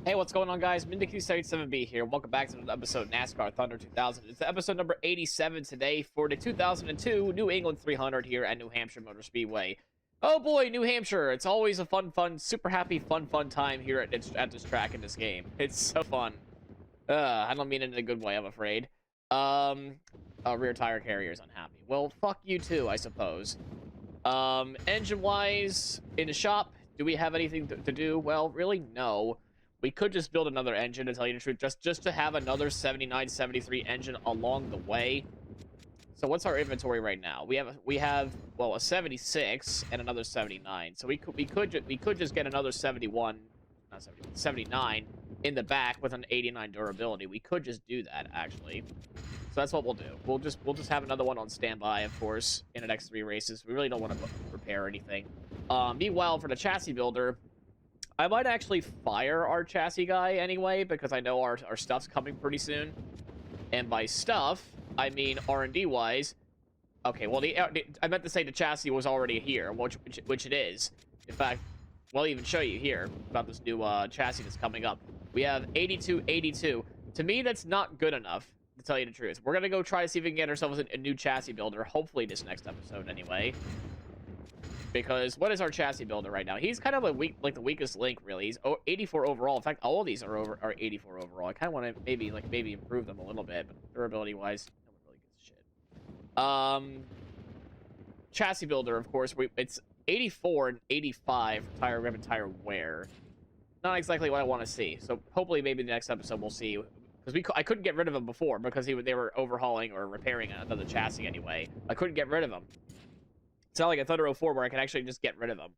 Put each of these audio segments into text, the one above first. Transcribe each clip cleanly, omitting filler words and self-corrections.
Hey, what's going on, guys? Mindiq77B here. Welcome back to another episode of NASCAR Thunder 2000. It's episode number 87 today for the 2002 New England 300 here at New Hampshire Motor Speedway. Oh boy, New Hampshire! It's always a fun, super happy, fun time here at this track in this game. It's so fun. I don't mean it in a good way, I'm afraid. Rear tire carrier's unhappy. Well, fuck you too, I suppose. Engine-wise, in the shop, do we have anything to do? Well, really, no. We could just build another engine, to tell you the truth, just to have another 79, 73 engine along the way. So what's our inventory right now? We have well, a 76 and another 79. So we could just get another 71, not 71, 79 in the back with an 89 durability. We could just do that, actually. So that's what we'll do. We'll just have another one on standby, of course, in the next 3 races. We really don't want to repair anything. Meanwhile, for the chassis builder, I might actually fire our chassis guy anyway, because I know our stuff's coming pretty soon. And by stuff, I mean R&D wise. Okay, well, I meant to say the chassis was already here, which it is. In fact, we'll even show you here about this new chassis that's coming up. We have 8282. To me, that's not good enough, to tell you the truth. We're gonna go try to see if we can get ourselves a new chassis builder, hopefully this next episode anyway. Because what is our chassis builder right now? He's kind of a the weakest link, really. He's 84 overall. In fact, all of these are 84 overall. I kind of want to maybe improve them a little bit, but durability wise, no one really gives a shit. Chassis builder, of course, it's 84 and 85 for tire rip and tire wear. Not exactly what I want to see. So hopefully, maybe the next episode we'll see. Because I couldn't get rid of them before because they were overhauling or repairing another chassis anyway. I couldn't get rid of them. It's not like a Thunder 04 where I can actually just get rid of them.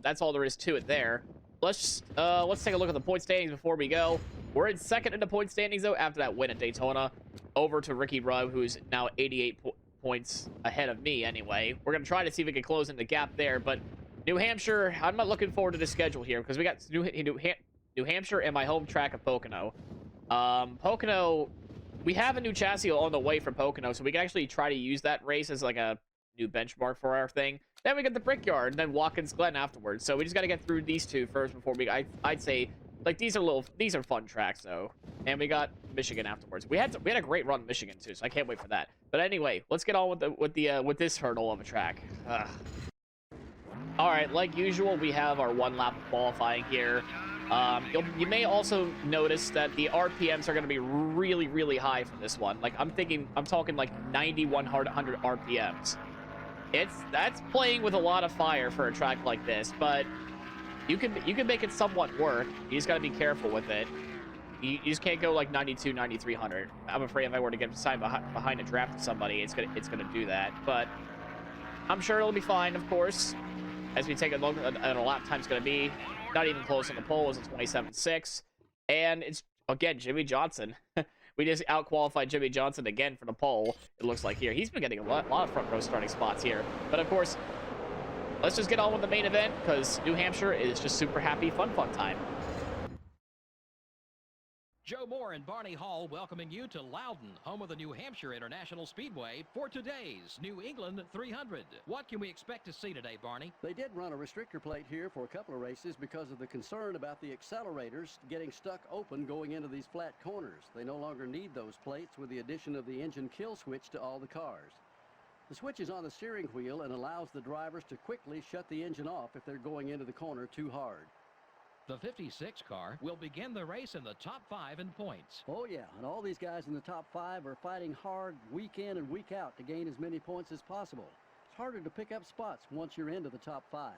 That's all there is to it there. Let's take a look at the point standings before we go. We're in second in the point standings, though, after that win at Daytona. Over to Ricky Rudd, who's now 88 points ahead of me anyway. We're going to try to see if we can close in the gap there, but New Hampshire, I'm not looking forward to the schedule here because we got New Hampshire and my home track of Pocono. Pocono, we have a new chassis on the way from Pocono, so we can actually try to use that race as like a new benchmark for our thing. Then we get the Brickyard, and then Watkins Glen afterwards. So we just got to get through these two first before I'd say, like, these are fun tracks though. And we got Michigan afterwards. We had a great run in Michigan too, so I can't wait for that. But anyway, let's get on with this hurdle of a track. All right, like usual, we have our 1 lap of qualifying here. You may also notice that the RPMs are going to be really high for this one. Like, I'm talking like 9100 RPMs. That's playing with a lot of fire for a track like this, but you can make it somewhat work. You just got to be careful with it. You just can't go like 92, 9300. I'm afraid if I were to get beside behind a draft of somebody, it's gonna do that. But I'm sure it'll be fine, of course. As we take a look at a lap time's gonna be not even close on the pole. It's a 27.6, and it's again Jimmy Johnson. We just out-qualified Jimmy Johnson again for the pole, it looks like here. He's been getting a lot of front row starting spots here. But, of course, let's just get on with the main event, because New Hampshire is just super happy, fun time. Joe Moore and Barney Hall welcoming you to Loudon, home of the New Hampshire International Speedway, for today's New England 300. What can we expect to see today, Barney? They did run a restrictor plate here for a couple of races because of the concern about the accelerators getting stuck open going into these flat corners. They no longer need those plates with the addition of the engine kill switch to all the cars. The switch is on the steering wheel and allows the drivers to quickly shut the engine off if they're going into the corner too hard. The 56 car will begin the race in the top 5 in points. Oh, yeah, and all these guys in the top 5 are fighting hard week in and week out to gain as many points as possible. It's harder to pick up spots once you're into the top 5.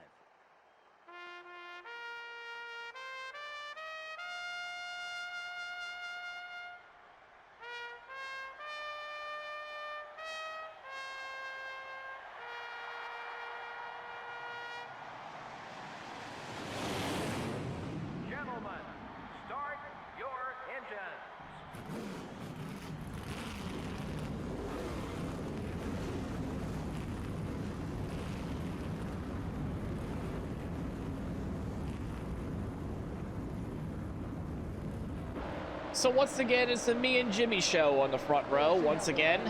So once again, it's the me and Jimmy show on the front row once again.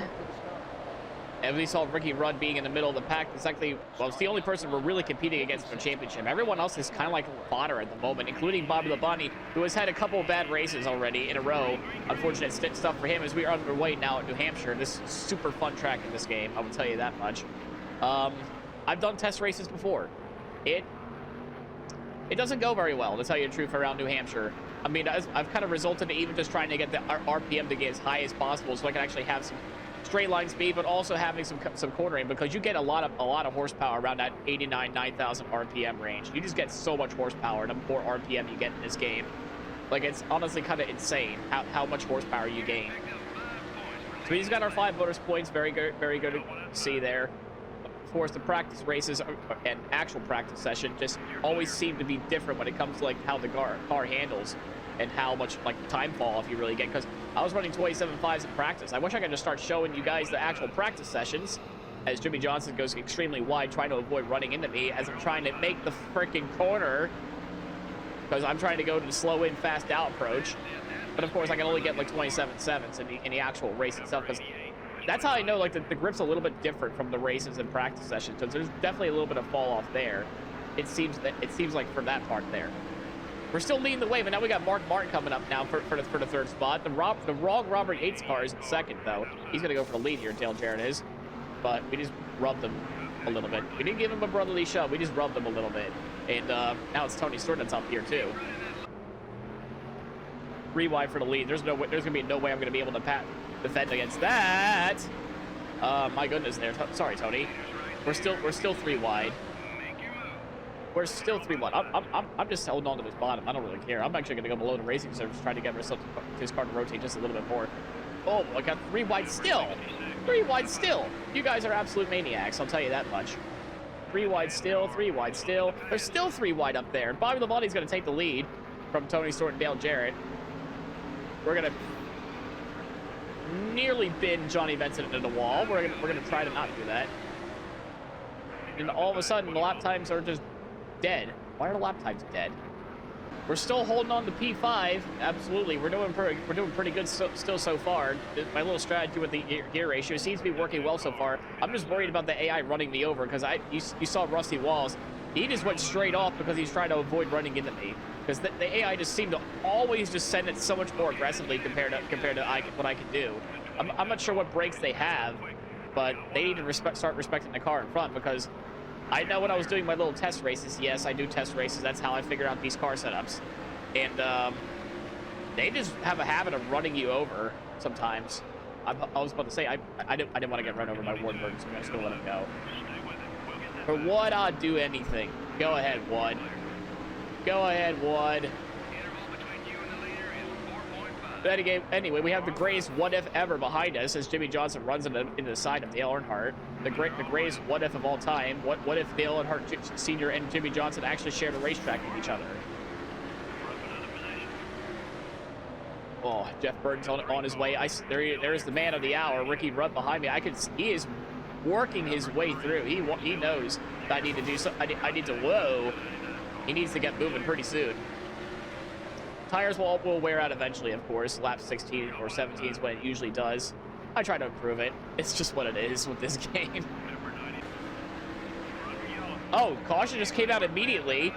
And we saw Ricky Rudd being in the middle of the pack. It's actually, well, it's the only person we're really competing against in the championship. Everyone else is kind of like fodder at the moment, including Bobby Labonte, who has had a couple of bad races already in a row. Unfortunate stuff for him as we are underway now at New Hampshire. This is super fun track in this game, I will tell you that much. I've done test races before. It doesn't go very well, to tell you the truth, around New Hampshire. I mean, I've kind of resulted in even just trying to get the RPM to get as high as possible so I can actually have some straight line speed, but also having some cornering, because you get a lot of horsepower around that 9,000 RPM range. You just get so much horsepower the more RPM you get in this game. Like, it's honestly kind of insane how much horsepower you gain. So he's got our 5 bonus points. Very good to see there. Of course, the practice races and actual practice session just always seem to be different when it comes to like how the car handles and how much like time fall off you really get, because I was running 27.5s in practice. I wish I could just start showing you guys the actual practice sessions as Jimmy Johnson goes extremely wide, trying to avoid running into me as I'm trying to make the freaking corner, because I'm trying to go to the slow in, fast out approach. But of course, I can only get like 27.7s in the actual race itself, because that's how I know like the grip's a little bit different from the races and practice sessions. So there's definitely a little bit of fall off there. It seems like for that part there. We're still leading the way, but now we got Mark Martin coming up now for the third spot. The wrong Robert Yates car is in second, though. He's going to go for the lead here, Dale Jarrett is. But we just rubbed him a little bit. We didn't give him a brotherly shove. We just rubbed him a little bit. And now it's Tony Stewart that's up here, too. 3 wide for the lead. There's going to be no way I'm going to be able to defend against that. My goodness there. Sorry, Tony. We're still 3 wide. We're still 3 wide. I'm just holding on to this bottom. I don't really care. I'm actually going to go below the racing surface, trying to get his car to rotate just a little bit more. Oh, I got 3 wide still. 3 wide still. You guys are absolute maniacs, I'll tell you that much. 3 wide still, 3 wide still. There's still 3 wide up there. Bobby Labonte's going to take the lead from Tony Stewart and Dale Jarrett. We're going to nearly bin Johnny Benson into the wall. We're gonna try to not do that. And all of a sudden, the lap times are just dead. Why are the lap times dead? We're still holding on to P5. Absolutely, we're doing pretty good still so far. My little strategy with the gear ratio seems to be working well so far. I'm just worried about the AI running me over, because you saw Rusty Walls. He just went straight off because he's trying to avoid running into me. Because the AI just seemed to always just send it so much more aggressively compared to what I can do. I'm not sure what brakes they have, but they need to start respecting the car in front, because I know when I was doing my little test races, yes, I do test races. That's how I figure out these car setups. And they just have a habit of running you over sometimes. I was about to say, I didn't want to get run over by Wardenberg, so I'm just going to let him go. For Wood, I'd do anything. Go ahead, Wood. Go ahead, Wood. But anyway, we have the greatest what if ever behind us as Jimmy Johnson runs into the side of Dale Earnhardt. The greatest what if of all time. What if Dale Earnhardt Sr. and Jimmy Johnson actually shared a racetrack with each other? Oh, Jeff Burton's on his way. There's the man of the hour, Ricky Rudd behind me. He is working his way through. He knows that I need to do something. I need to, whoa. He needs to get moving pretty soon. Tires will wear out eventually, of course. Lap 16 or 17 is what it usually does. I try to improve it. It's just what it is with this game. Oh, caution just came out immediately.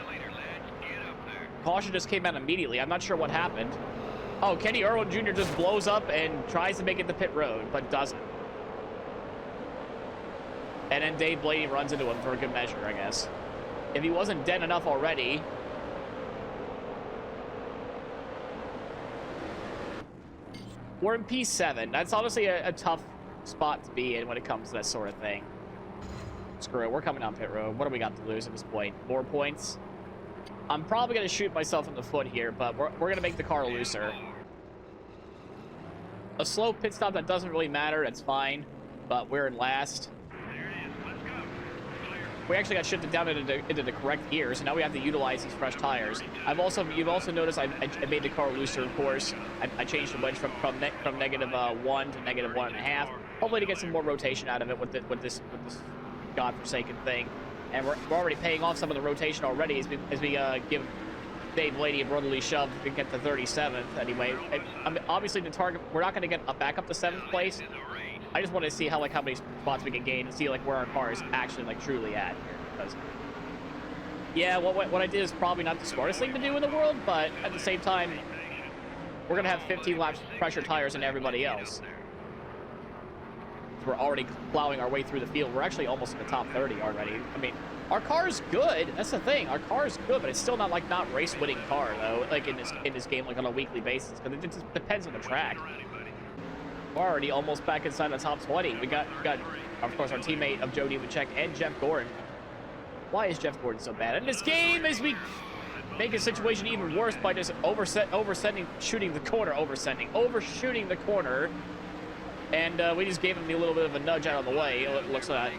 Caution just came out immediately. I'm not sure what happened. Oh, Kenny Irwin Jr. just blows up and tries to make it to pit road, but doesn't. And then Dave Blaney runs into him for a good measure, I guess. If he wasn't dead enough already. We're in P7. That's honestly a tough spot to be in when it comes to that sort of thing. Screw it. We're coming down pit road. What do we got to lose at this point? 4 points? I'm probably going to shoot myself in the foot here, but we're going to make the car looser. A slow pit stop, that doesn't really matter. That's fine. But we're in last. We actually got shifted down into the correct gears, and now we have to utilize these fresh tires. You've also noticed I made the car looser, of course. I changed the wedge from -1 to -1.5, hopefully to get some more rotation out of it with this godforsaken thing. And we're already paying off some of the rotation already as we give Dave Blaney a brotherly shove to get to 37th. Anyway, obviously the target, we're not going to get back up to 7th place, I just want to see how many spots we can gain and see like where our car is actually like truly at here. Because yeah, what I did is probably not the smartest thing to do in the world, but at the same time, we're gonna have 15 laps pressure tires than everybody else. We're already plowing our way through the field. We're actually almost in the top 30 already. I mean, our car's good. That's the thing. Our car's good, but it's still not race-winning car though. Like in this game, like on a weekly basis, because it just depends on the track. We're already almost back inside the top 20. We got of course our teammate of Joe Nemechek and Jeff Gordon. Why is Jeff Gordon so bad in this game? As we make a situation even worse by just overshooting the corner. And we just gave him a little bit of a nudge out of the way. It looks like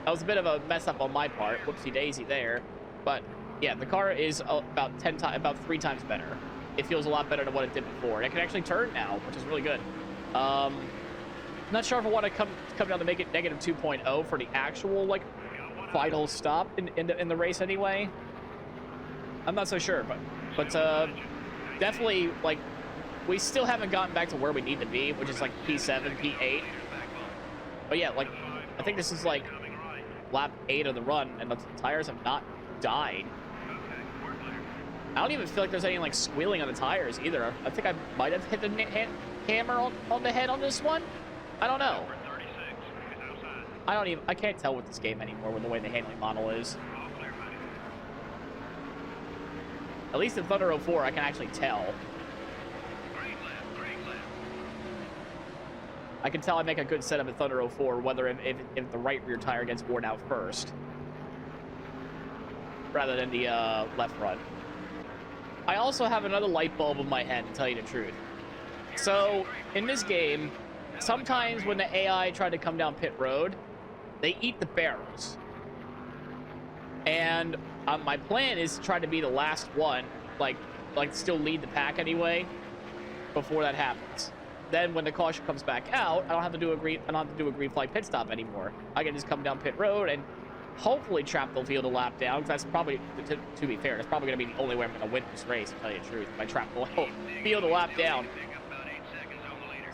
that was a bit of a mess up on my part. Whoopsie daisy there. But yeah, the car is about 3 times better. It feels a lot better than what it did before. And it can actually turn now, which is really good. Not sure if I want to come down to make it negative 2.0 for the actual like final stop in the race anyway. I'm not so sure, but definitely like we still haven't gotten back to where we need to be, which is like P7, P8. But yeah, like I think this is like lap 8 of the run, and the tires have not died. I don't even feel like there's any like squealing on the tires either. I think I might have hit the hammer on the head on this one. I don't know. I can't tell with this game anymore with the way the handling model is. At least in Thunder 04, I can actually tell. I can tell I make a good setup in Thunder 04, whether if the right rear tire gets worn out first, rather than the left front. I also have another light bulb in my head, to tell you the truth. So, in this game, sometimes when the AI try to come down pit road, they eat the barrels. And my plan is to try to be the last one, like still lead the pack anyway, before that happens. Then when the caution comes back out, I don't have to do a green flag pit stop anymore. I can just come down pit road and hopefully trap the field a lap down, because that's probably, to be fair, that's probably going to be the only way I'm going to win this race, to tell you the truth, if I trap the field a lap down.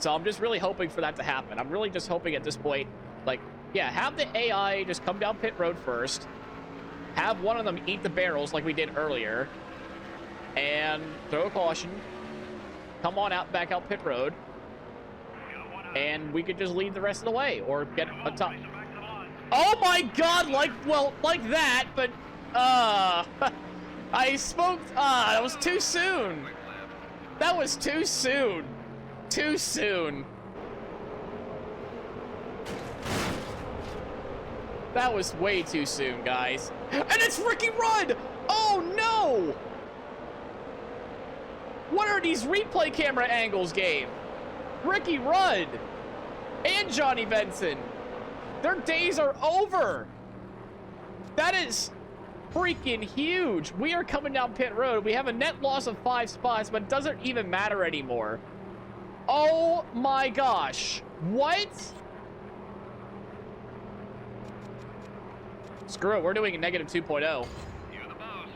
So I'm just really hoping for that to happen. I'm really just hoping at this point, like, yeah, have the AI just come down pit road first, have one of them eat the barrels like we did earlier, and throw a caution, come on out, back out pit road, and we could just lead the rest of the way, or get a top. Oh my god, like that, but, I spoke, that was too soon. That was too soon. Too soon. That was way too soon, guys. And it's Ricky Rudd! Oh no! What are these replay camera angles, game? Ricky Rudd and Johnny Benson. Their days are over. That is freaking huge. We are coming down pit road. We have a net loss of 5 spots, but it doesn't even matter anymore. Oh my gosh. What? Screw it. We're doing a negative 2.0. You're the boss.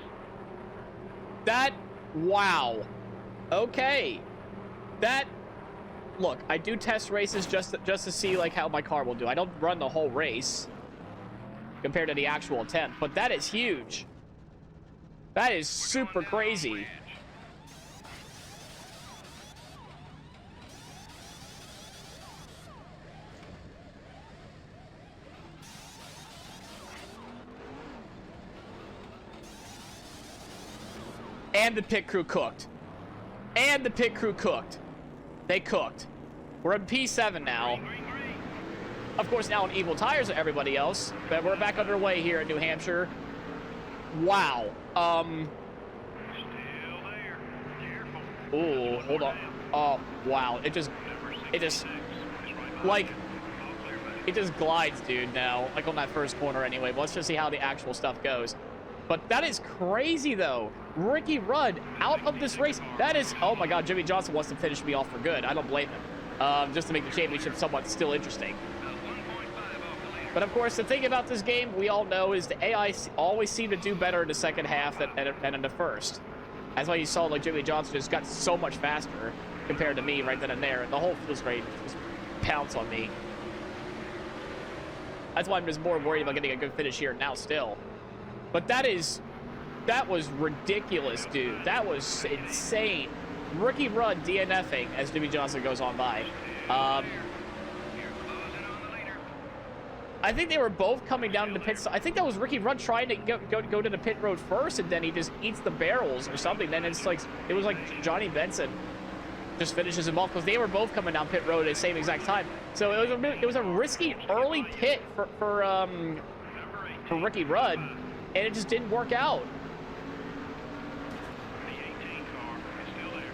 That, wow. Okay. That, look, I do test races just to see like how my car will do. I don't run the whole race compared to the actual attempt, but that is huge. That is super crazy. And the pit crew cooked. And the pit crew cooked. They cooked. We're in P7 now. Of course, now on equal tires with everybody else. But we're back underway here in New Hampshire. Wow. Ooh, hold on. Oh, wow. It just glides, dude, now. Like on that first corner anyway. But let's just see how the actual stuff goes. But that is crazy, though. Ricky Rudd out of this race. That is, oh my God, Jimmy Johnson wants to finish me off for good. I don't blame him. Just to make the championship somewhat still interesting. But of course, the thing about this game, we all know, is the AI always seem to do better in the second half than in the first. That's why you saw like Jimmy Johnson just got so much faster compared to me right then and there. And the whole feels great. Just pounce on me. That's why I'm just more worried about getting a good finish here now still. But that was ridiculous, dude. That was insane. Rookie Rudd DNFing as Jimmy Johnson goes on by. I think they were both coming down to the pits. I think that was Ricky Rudd trying to go to the pit road first, and then he just eats the barrels or something. Then it's like, it was like Johnny Benson just finishes him off because they were both coming down pit road at the same exact time. So it was a risky early pit for Ricky Rudd, and it just didn't work out.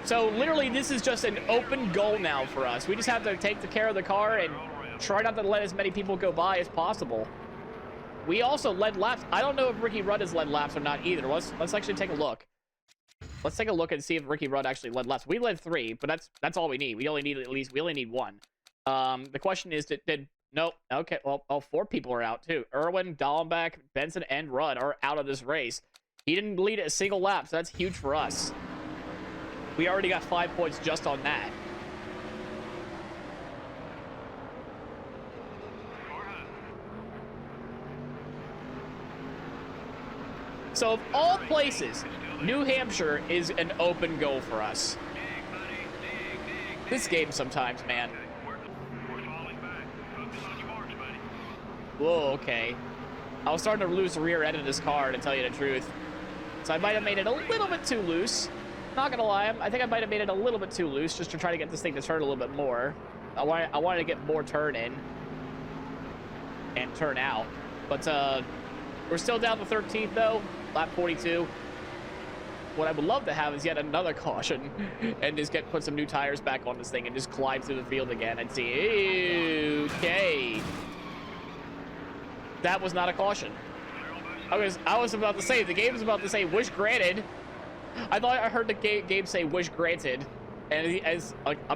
So literally, this is just an open goal now for us. We just have to take care of the car and try not to let as many people go by as possible. We also led laps. I don't know if Ricky Rudd has led laps or not either. Let's actually take a look. Let's take a look and see if Ricky Rudd actually led laps. We led 3, but that's all we need. We only need 1. The question is, nope. Okay, well, 4 people are out too. Irwin, Dallenbach, Benson, and Rudd are out of this race. He didn't lead a single lap, so that's huge for us. We already got 5 points just on that. So of all places, New Hampshire is an open goal for us. This game sometimes, man. Whoa, okay. I was starting to lose the rear end of this car, to tell you the truth. So I might have made it a little bit too loose. Not gonna lie, I think I might have made it a little bit too loose just to try to get this thing to turn a little bit more. I wanted to get more turn in and turn out. But we're still down to 13th though, lap 42. What I would love to have is yet another caution and just put some new tires back on this thing and just glide through the field again and see. Okay. That was not a caution. I was about to say, the game was about to say wish granted. I thought I heard the game say wish granted. And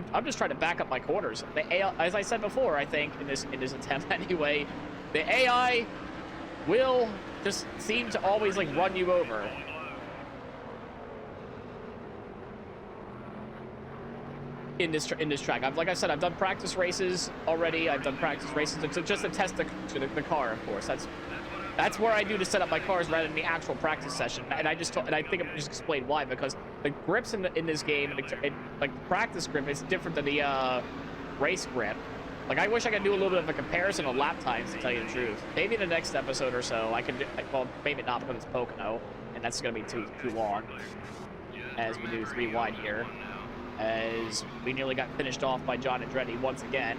I'm just trying to back up my corners. The AI, as I said before, I think in this attempt anyway, the AI will just seem to always like run you over. In this track, like I said, I've done practice races already. I've done practice races just to test the car, of course. That's where I do to set up my cars rather than the actual practice session. And I think I just explained why, because the grips in this game, like the practice grip, is different than the race grip. Like I wish I could do a little bit of a comparison of lap times, to tell you the truth. Maybe in the next episode or so, I can. Well, maybe not because it's Pocono, and that's gonna be too long. As we do 3 wide here. As we nearly got finished off by John Andretti once again.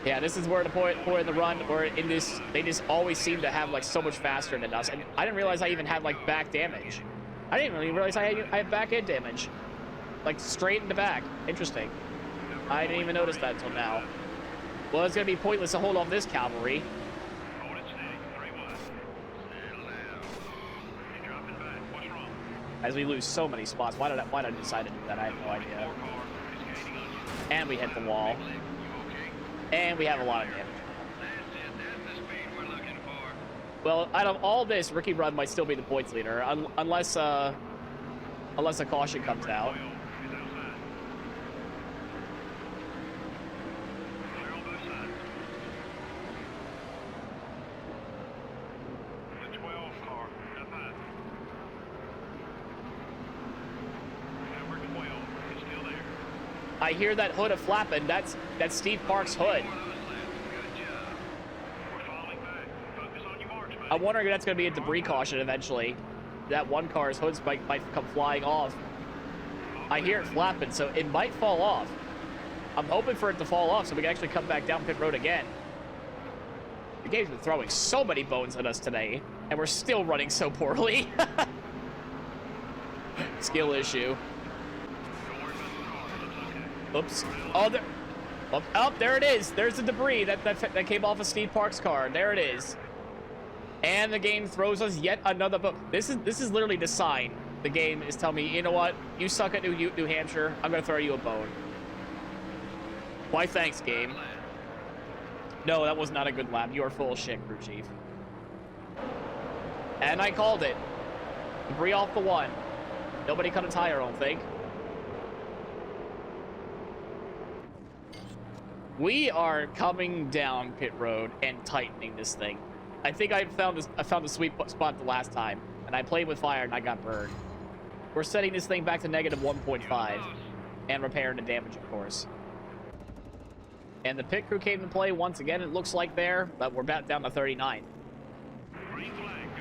Yeah, this is where the point in the run, or in this, they just always seem to have like so much faster than us. And I didn't realize I even had like back damage. I didn't really realize I had back end damage, like straight in the back. Interesting. I didn't even notice that until now. Well, it's gonna be pointless to hold off this cavalry. As we lose so many spots. Why did I decide to do that? I have no idea. And we hit the wall. And we have a lot of damage. Well, out of all this, Ricky Rudd might still be the points leader, unless a caution comes out. I hear that hood of flapping. That's Steve Park's hood. I'm wondering if that's going to be a debris caution eventually. That one car's hoods might come flying off. I hear it flapping, so it might fall off. I'm hoping for it to fall off so we can actually come back down pit road again. The game's been throwing so many bones at us today, and we're still running so poorly. Skill issue. Oops. Oh, there it is. There's the debris that came off of Steve Park's car. There it is. And the game throws us yet another bone. This is literally the sign. The game is telling me, you know what? You suck at New Hampshire. I'm gonna throw you a bone. Why, thanks, game. No, that was not a good lap. You are full of shit, crew chief. And I called it. Debris off the one. Nobody cut a tire, I don't think. We are coming down pit road and tightening this thing. I think I found the sweet spot the last time, and I played with fire and I got burned. We're setting this thing back to negative 1.5 and repairing the damage, of course. And the pit crew came to play once again, it looks like there, but we're back down to 39.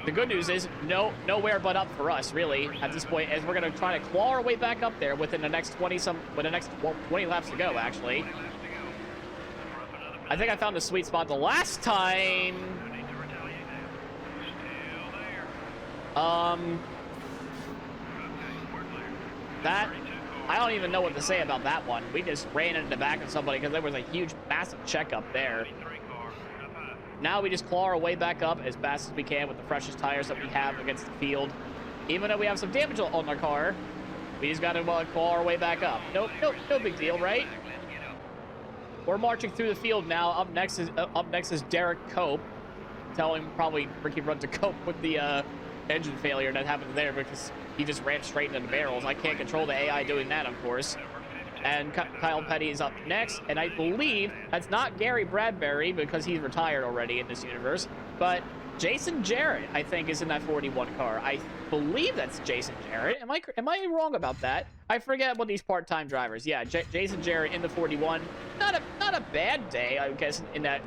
The good news is nowhere but up for us, really, at this point, as we're going to try to claw our way back up there within the next 20 laps to go, actually. I think I found the sweet spot the last time. That, I don't even know what to say about that one. We just ran into the back of somebody because there was a huge, massive checkup there. Now we just claw our way back up as fast as we can with the freshest tires that we have against the field. Even though we have some damage on our car, we just got to claw our way back up. No big deal, right? We're marching through the field now. Up next is Derek Cope, telling probably Ricky Rudd to cope with the engine failure that happened there because he just ran straight into the barrels. I can't control the AI doing that, of course. And Kyle Petty is up next, and I believe that's not Gary Bradbury because he's retired already in this universe, but Jason Jarrett, I think, is in that 41 car. I believe that's Jason Jarrett. Am I wrong about that? I forget what these part-time drivers. Yeah, Jason Jarrett in the 41. Not a bad day, I guess, in that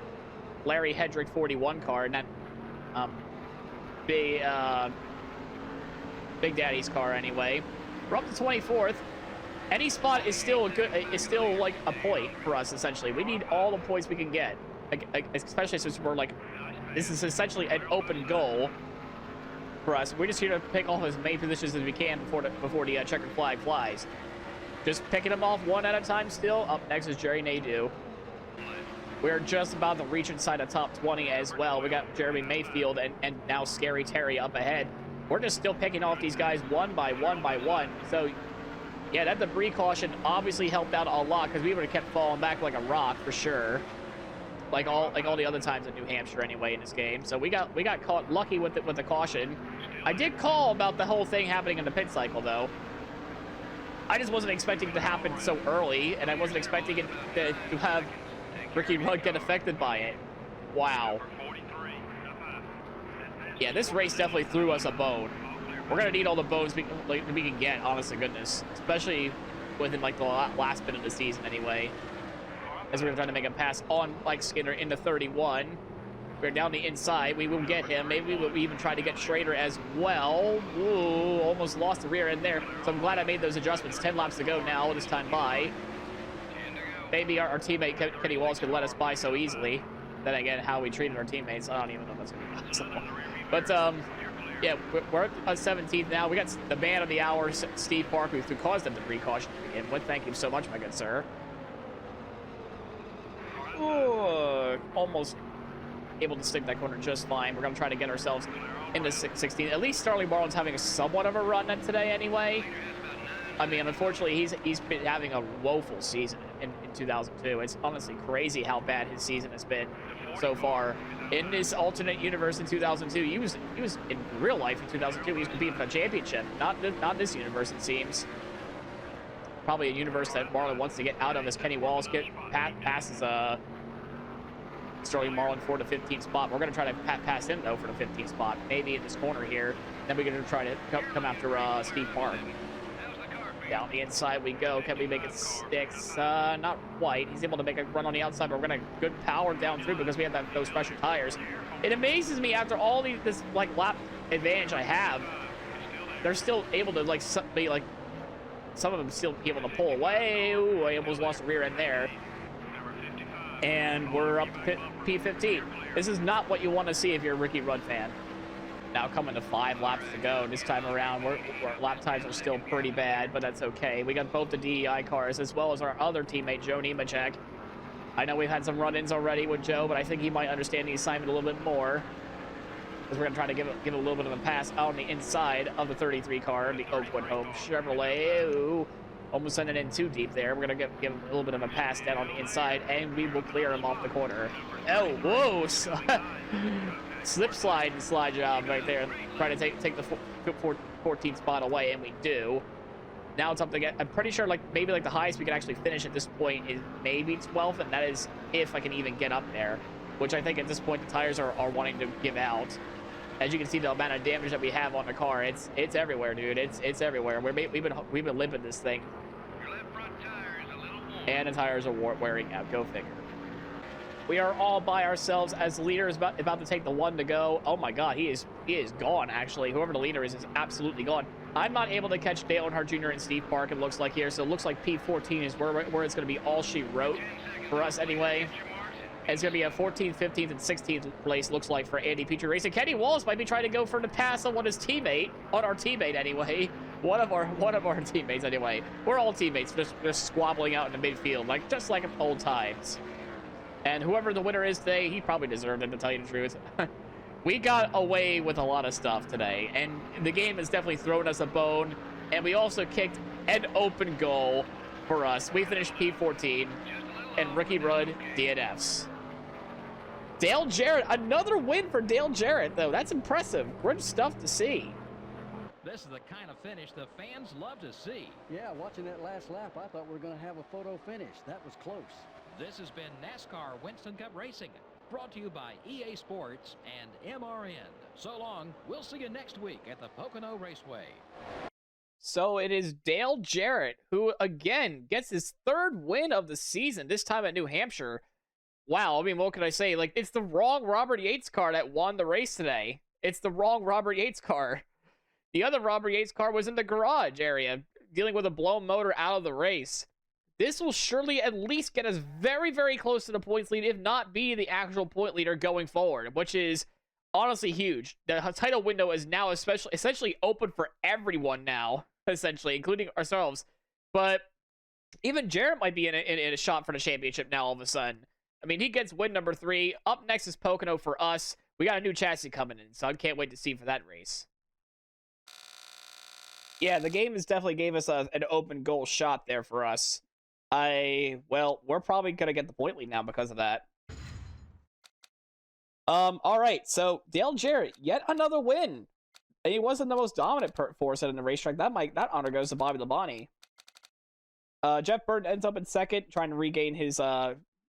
Larry Hedrick 41 car, and that Big Daddy's car anyway. We're up to 24th. Any spot is still like a point for us, essentially. We need all the points we can get, especially since we're like, this is essentially an open goal for us. We're just here to pick off as many positions as we can before the checkered flag flies. Just picking them off one at a time still. Up next is Jerry Nadeau. We're just about to reach inside the top 20 as well. We got Jeremy Mayfield and now Scary Terry up ahead. We're just still picking off these guys one by one. So yeah, that debris caution obviously helped out a lot because we would have kept falling back like a rock for sure. Like all the other times in New Hampshire anyway in this game. So we got caught lucky with the caution. I did call about the whole thing happening in the pit cycle though. I just wasn't expecting it to happen so early, and I wasn't expecting it to have Ricky Rudd get affected by it. Wow. Yeah, this race definitely threw us a bone. We're gonna need all the bones we can get, honest to goodness, especially within like the last bit of the season anyway. As we're trying to make a pass on Mike Skinner into 31. We're down the inside. We will get him. Maybe we'll even try to get Schrader as well. Ooh, almost lost the rear end there. So I'm glad I made those adjustments. 10 laps to go now, this time by. Maybe our teammate Kenny Walls could let us by so easily. Then again, how we treated our teammates, I don't even know if that's gonna be possible. But yeah, we're at 17th now. We got the man of the hour, Steve Parker, who caused them the precaution to begin with. Thank you so much, my good sir. Ooh, almost able to stick that corner just fine. We're going to try to get ourselves into 16th. At least Starling Marlin's having somewhat of a run today anyway. I mean, unfortunately, he's been having a woeful season in 2002. It's honestly crazy how bad his season has been so far. In this alternate universe in 2002, he was in real life in 2002. He was competing for a championship. Not this universe, it seems. Probably a universe that Marlin wants to get out of as Kenny Walls passes Sterling Marlin for the 15th spot. We're going to try to pass him, though, for the 15th spot. Maybe in this corner here. Then we're going to try to come after Steve Park. Down the inside we go. Can we make it sticks? Not quite. He's able to make a run on the outside, but we're going to good power down through because we have those special tires. It amazes me after all this like lap advantage I have, they're still able to be like some of them still be able to pull away. Ooh, I almost lost the rear end there. And we're up to P15. This is not what you want to see if you're a Ricky Rudd fan. Now coming to 5 laps to go. This time around, our lap times are still pretty bad, but that's okay. We got both the DEI cars as well as our other teammate, Joe Nemechek. I know we've had some run-ins already with Joe, but I think he might understand the assignment a little bit more. Because we're going to try to give a little bit of a pass on the inside of the 33 car, the Oakwood Home Chevrolet. Ooh, almost sending in too deep there. We're going to give a little bit of a pass down on the inside, and we will clear him off the corner. Oh, whoa! Slip slide job right there. Trying to take the 14th spot away, and we do. Now it's up to get, I'm pretty sure, like, maybe, like, the highest we can actually finish at this point is maybe 12th, and that is if I can even get up there, which I think at this point the tires are wanting to give out. As you can see, the amount of damage that we have on the car, it's everywhere, dude. It's everywhere. We've been limping this thing. Your left front tire is a little worn. And the tires are wearing out. Go figure. We are all by ourselves as the leader is about to take the one to go. Oh my god, he is gone, actually. Whoever the leader is absolutely gone. I'm not able to catch Dale Earnhardt Jr. and Steve Park, it looks like here. So it looks like P14 is where it's going to be all she wrote for us anyway. It's going to be a 14th, 15th, and 16th place, looks like, for Andy Petrie Racing. Kenny Wallace might be trying to go for the pass on our teammate anyway. One of our teammates anyway. We're all teammates, just squabbling out in the midfield, like just like old times. And whoever the winner is today, he probably deserved it, to tell you the truth. We got away with a lot of stuff today, and the game has definitely thrown us a bone. And we also kicked an open goal for us. We finished P14, and Ricky Rudd DNFs. Dale Jarrett, another win for Dale Jarrett, though. That's impressive. Good stuff to see. This is the kind of finish the fans love to see. Yeah, watching that last lap, I thought we were going to have a photo finish. That was close. This has been NASCAR Winston Cup Racing, brought to you by EA Sports and MRN. So long. We'll see you next week at the Pocono Raceway. So it is Dale Jarrett who, again, gets his third win of the season, this time at New Hampshire. Wow, I mean, what can I say? Like, it's the wrong Robert Yates car that won the race today. It's the wrong Robert Yates car. The other Robert Yates car was in the garage area, dealing with a blown motor out of the race. This will surely at least get us very, very close to the points lead, if not be the actual point leader going forward, which is honestly huge. The title window is now essentially open for everyone now, essentially, including ourselves. But even Jarrett might be in a shot for the championship now all of a sudden. I mean, he gets win number 3. Up next is Pocono for us. We got a new chassis coming in, so I can't wait to see for that race. Yeah, the game has definitely gave us an open goal shot there for us. Well, we're probably going to get the point lead now because of that. All right, so Dale Jarrett, yet another win. And he wasn't the most dominant force in the racetrack. That honor goes to Bobby Labonte. Jeff Burton ends up in second, trying to regain his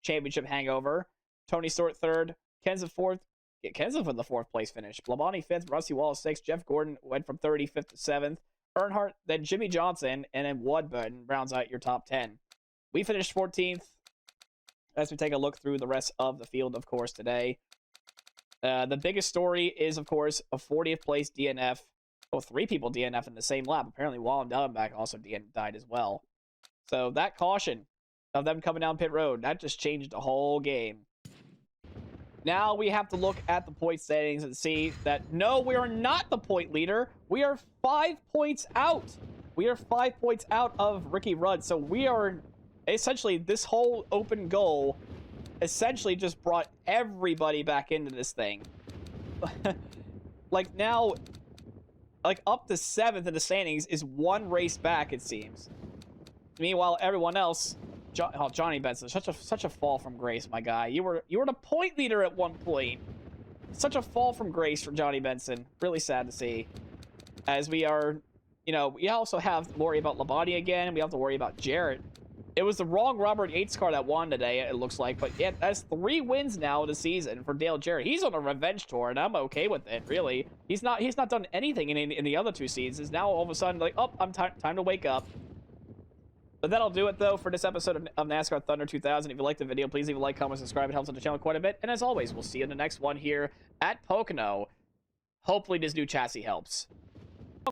championship hangover. Tony Stewart third. Kenza fourth. Yeah, Kenza for the 4th place finish. Labonte 5th. Rusty Wallace 6th. Jeff Gordon went from 35th to 7th. Earnhardt, then Jimmy Johnson, and then Wood Burton rounds out your top 10. We finished 14th as we take a look through the rest of the field, of course, today. The biggest story is, of course, a 40th place DNF. Oh, 3 people DNF in the same lap. Apparently, Wallen Dellenbach also died as well. So that caution of them coming down pit road, that just changed the whole game. Now we have to look at the point standings and see that, no, we are not the point leader. We are 5 points out. We are 5 points out of Ricky Rudd. So we are essentially, this whole open goal essentially just brought everybody back into this thing. Like now, like up to 7th in the standings is 1 race back, it seems. Meanwhile, everyone else, Johnny Benson, such a fall from grace, my guy. You were the point leader at one point. Such a fall from grace for Johnny Benson. Really sad to see. As we are, you know, we also have to worry about Labonte again. We have to worry about Jarrett. It was the wrong Robert Yates car that won today, it looks like. But yeah, that's 3 wins now this season for Dale Jarrett. He's on a revenge tour, and I'm okay with it, really. He's not done anything in the other 2 seasons. Now all of a sudden, like, oh, time to wake up. But that'll do it, though, for this episode of NASCAR Thunder 2000. If you liked the video, please leave a like, comment, subscribe. It helps out the channel quite a bit. And as always, we'll see you in the next one here at Pocono. Hopefully this new chassis helps.